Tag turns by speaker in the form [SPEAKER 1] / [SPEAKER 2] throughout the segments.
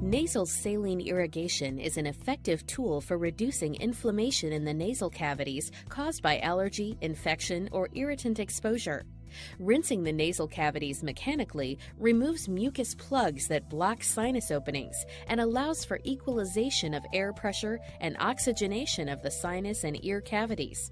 [SPEAKER 1] Nasal saline irrigation is an effective tool for reducing inflammation in the nasal cavities caused by allergy, infection, or irritant exposure. Rinsing the nasal cavities mechanically removes mucus plugs that block sinus openings and allows for equalization of air pressure and oxygenation of the sinus and ear cavities.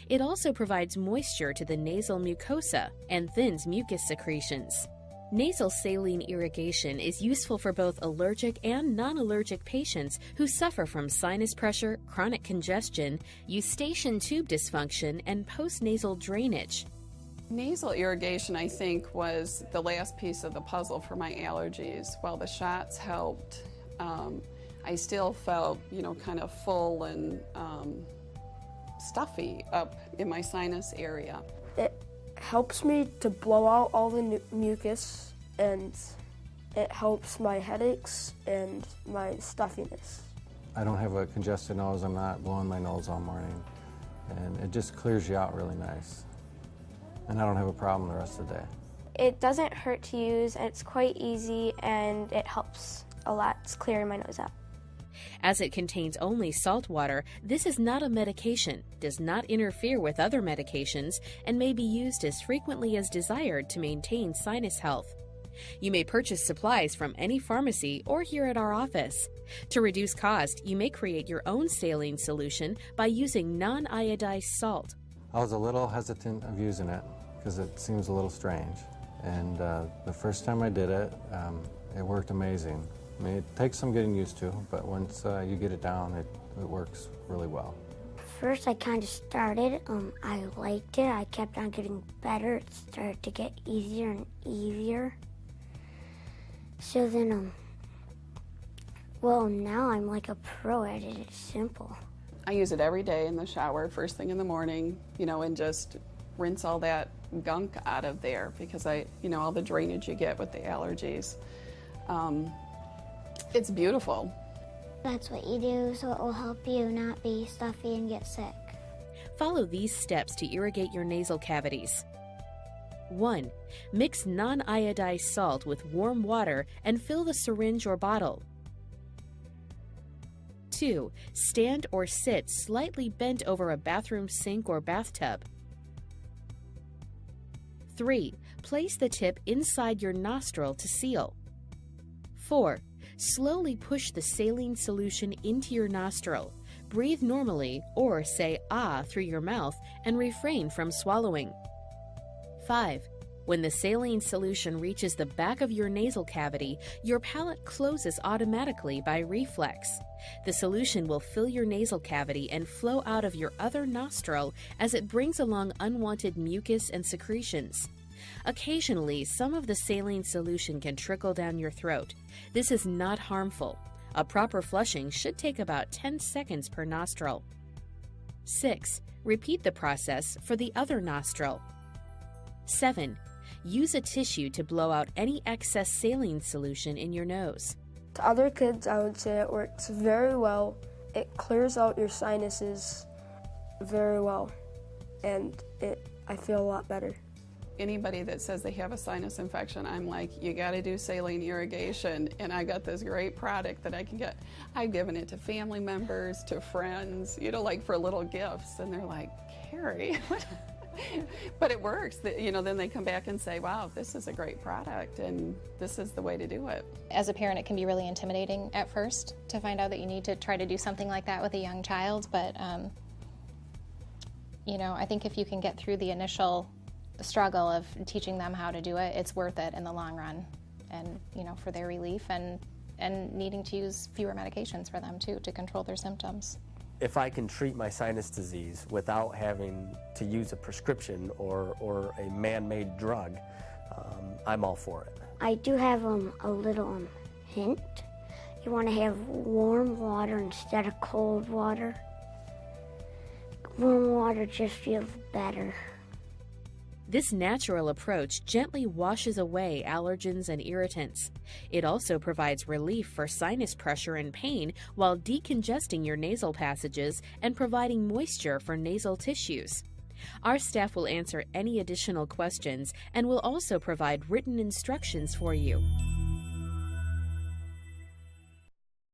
[SPEAKER 1] It also provides moisture to the nasal mucosa and thins mucus secretions. Nasal saline irrigation is useful for both allergic and non-allergic patients who suffer from sinus pressure, chronic congestion, eustachian tube dysfunction, and postnasal drainage.
[SPEAKER 2] Nasal irrigation, I think, was the last piece of the puzzle for my allergies. While the shots helped, I still felt, kind of full and stuffy up in my sinus area.
[SPEAKER 3] It helps me to blow out all the mucus, and it helps my headaches and my stuffiness.
[SPEAKER 4] I don't have a congested nose. I'm not blowing my nose all morning, and it just clears you out really nice. And I don't have a problem the rest of the day.
[SPEAKER 5] It doesn't hurt to use, and it's quite easy, and it helps a lot. It's clearing my nose out.
[SPEAKER 1] As it contains only salt water, this is not a medication, does not interfere with other medications, and may be used as frequently as desired to maintain sinus health. You may purchase supplies from any pharmacy or here at our office. To reduce cost, you may create your own saline solution by using non-iodized salt.
[SPEAKER 4] I was a little hesitant of using it because it seems a little strange. And the first time I did it, it worked amazing. I mean, it takes some getting used to, but once you get it down, it works really well.
[SPEAKER 6] First, I kind of started. I liked it. I kept on getting better. It started to get easier and easier. So then, now I'm like a pro at it. It's simple.
[SPEAKER 2] I use it every day in the shower, first thing in the morning, and just rinse all that gunk out of there because all the drainage you get with the allergies. It's beautiful.
[SPEAKER 6] That's what you do, so it will help you not be stuffy and get sick.
[SPEAKER 1] Follow these steps to irrigate your nasal cavities. 1. Mix non-iodized salt with warm water and fill the syringe or bottle. 2. Stand or sit slightly bent over a bathroom sink or bathtub. 3. Place the tip inside your nostril to seal. 4. Slowly push the saline solution into your nostril. Breathe normally or say ah through your mouth and refrain from swallowing. 5. When the saline solution reaches the back of your nasal cavity, your palate closes automatically by reflex. The solution will fill your nasal cavity and flow out of your other nostril as it brings along unwanted mucus and secretions. Occasionally, some of the saline solution can trickle down your throat. This is not harmful. A proper flushing should take about 10 seconds per nostril. 6. Repeat the process for the other nostril. 7. Use a tissue to blow out any excess saline solution in your nose.
[SPEAKER 3] To other kids, I would say it works very well. It clears out your sinuses very well, and I feel a lot better.
[SPEAKER 2] Anybody that says they have a sinus infection, I'm like, you got to do saline irrigation, and I got this great product that I can get. I've given it to family members, to friends, like for little gifts, and they're like, Carrie, what? But it works. Then they come back and say, wow, this is a great product, and this is the way to do it.
[SPEAKER 7] As a parent, it can be really intimidating at first to find out that you need to try to do something like that with a young child, but I think if you can get through the initial struggle of teaching them how to do it, it's worth it in the long run, and for their relief and needing to use fewer medications for them too to control their symptoms.
[SPEAKER 8] If I can treat my sinus disease without having to use a prescription or a man-made drug, I'm all for it.
[SPEAKER 6] I do have a little hint. You want to have warm water instead of cold water. Warm water just feels better.
[SPEAKER 1] This natural approach gently washes away allergens and irritants. It also provides relief for sinus pressure and pain while decongesting your nasal passages and providing moisture for nasal tissues. Our staff will answer any additional questions and will also provide written instructions for you.